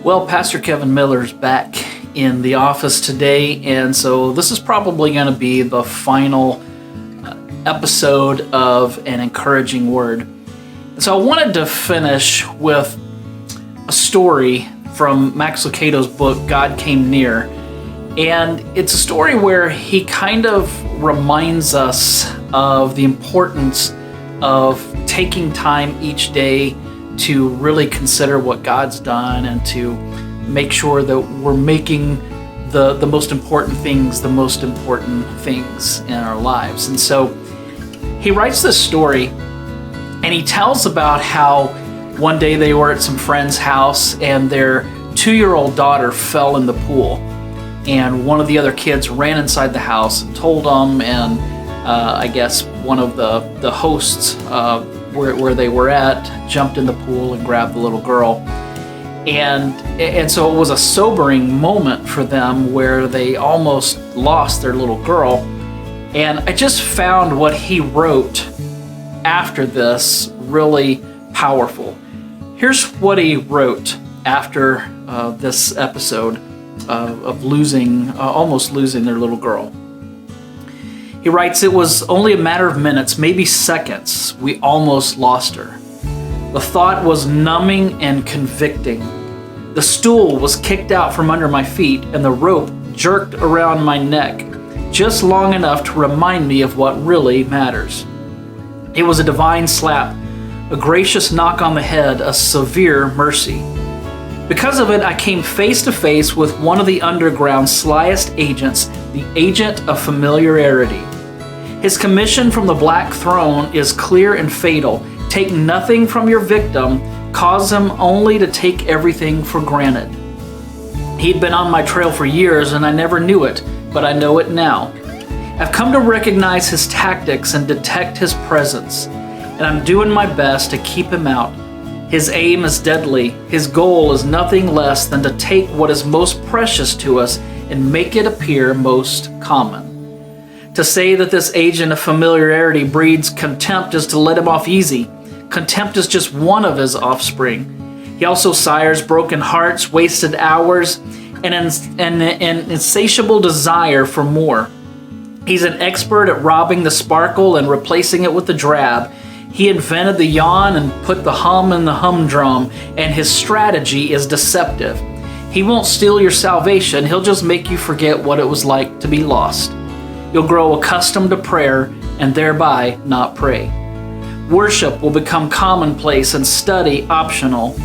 Well, Pastor Kevin Miller's back in the office today, and so this is probably going to be the final episode of An Encouraging Word. So I wanted to finish with a story from Max Lucado's book, God Came Near. And it's a story where he kind of reminds us of the importance of taking time each day to really consider what God's done and to make sure that we're making the most important things in our lives. And so he writes this story and he tells about how one day they were at some friend's house and their 2-year-old daughter fell in the pool. And one of the other kids ran inside the house and told them, and I guess one of the hosts where they were at jumped in the pool and grabbed the little girl. And so it was a sobering moment for them where they almost lost their little girl. And I just found what he wrote after this really powerful. Here's what he wrote after this episode of almost losing their little girl. He writes, "It was only a matter of minutes, maybe seconds. We almost lost her. The thought was numbing and convicting. The stool was kicked out from under my feet and the rope jerked around my neck, just long enough to remind me of what really matters. It was a divine slap, a gracious knock on the head, a severe mercy. Because of it, I came face to face with one of the underground's slyest agents, the agent of familiarity. His commission from the Black Throne is clear and fatal. Take nothing from your victim, cause him only to take everything for granted. He'd been on my trail for years and I never knew it, but I know it now. I've come to recognize his tactics and detect his presence, and I'm doing my best to keep him out. His aim is deadly. His goal is nothing less than to take what is most precious to us and make it appear most common. To say that this agent of familiarity breeds contempt is to let him off easy. Contempt is just one of his offspring. He also sires broken hearts, wasted hours, and an insatiable desire for more. He's an expert at robbing the sparkle and replacing it with the drab. He invented the yawn and put the hum in the humdrum, and his strategy is deceptive. He won't steal your salvation, he'll just make you forget what it was like to be lost. You'll grow accustomed to prayer and thereby not pray. Worship will become commonplace and study optional.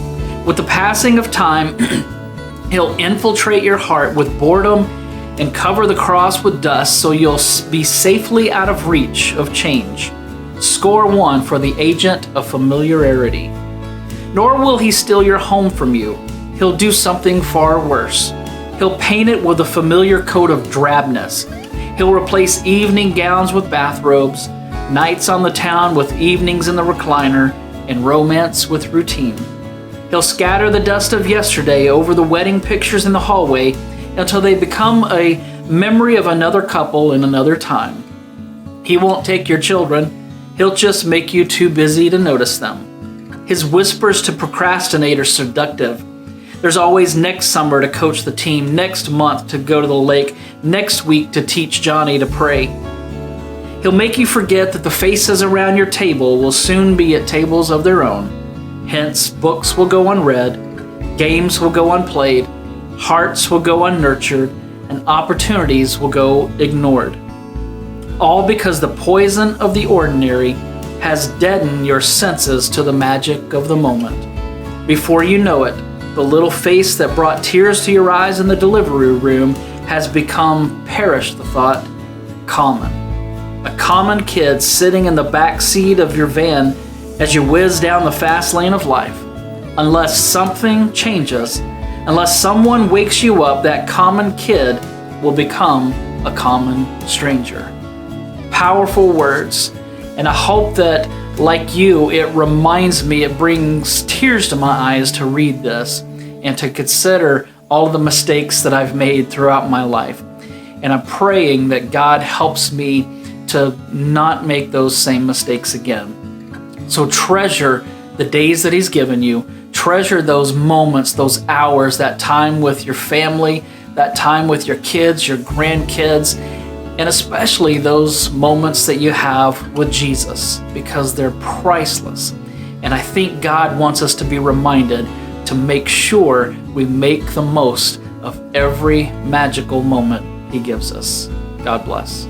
With the passing of time, he'll infiltrate your heart with boredom and cover the cross with dust so you'll be safely out of reach of change. Score 1 for the agent of familiarity. Nor will he steal your home from you. He'll do something far worse. He'll paint it with a familiar coat of drabness. He'll replace evening gowns with bathrobes, nights on the town with evenings in the recliner, and romance with routine. He'll scatter the dust of yesterday over the wedding pictures in the hallway until they become a memory of another couple in another time. He won't take your children. He'll just make you too busy to notice them. His whispers to procrastinate are seductive. There's always next summer to coach the team, next month to go to the lake, next week to teach Johnny to pray. He'll make you forget that the faces around your table will soon be at tables of their own. Hence, books will go unread, games will go unplayed, hearts will go unnurtured, and opportunities will go ignored. All because the poison of the ordinary has deadened your senses to the magic of the moment. Before you know it, the little face that brought tears to your eyes in the delivery room has become, perish the thought, common. A common kid sitting in the back seat of your van as you whiz down the fast lane of life. Unless something changes, unless someone wakes you up, that common kid will become a common stranger. Powerful words, and I hope that, like you, it reminds me, it brings tears to my eyes to read this and to consider all of the mistakes that I've made throughout my life. And I'm praying that God helps me to not make those same mistakes again. So treasure the days that He's given you. Treasure those moments, those hours, that time with your family, that time with your kids, your grandkids, and especially those moments that you have with Jesus, because they're priceless. And I think God wants us to be reminded to make sure we make the most of every magical moment He gives us. God bless.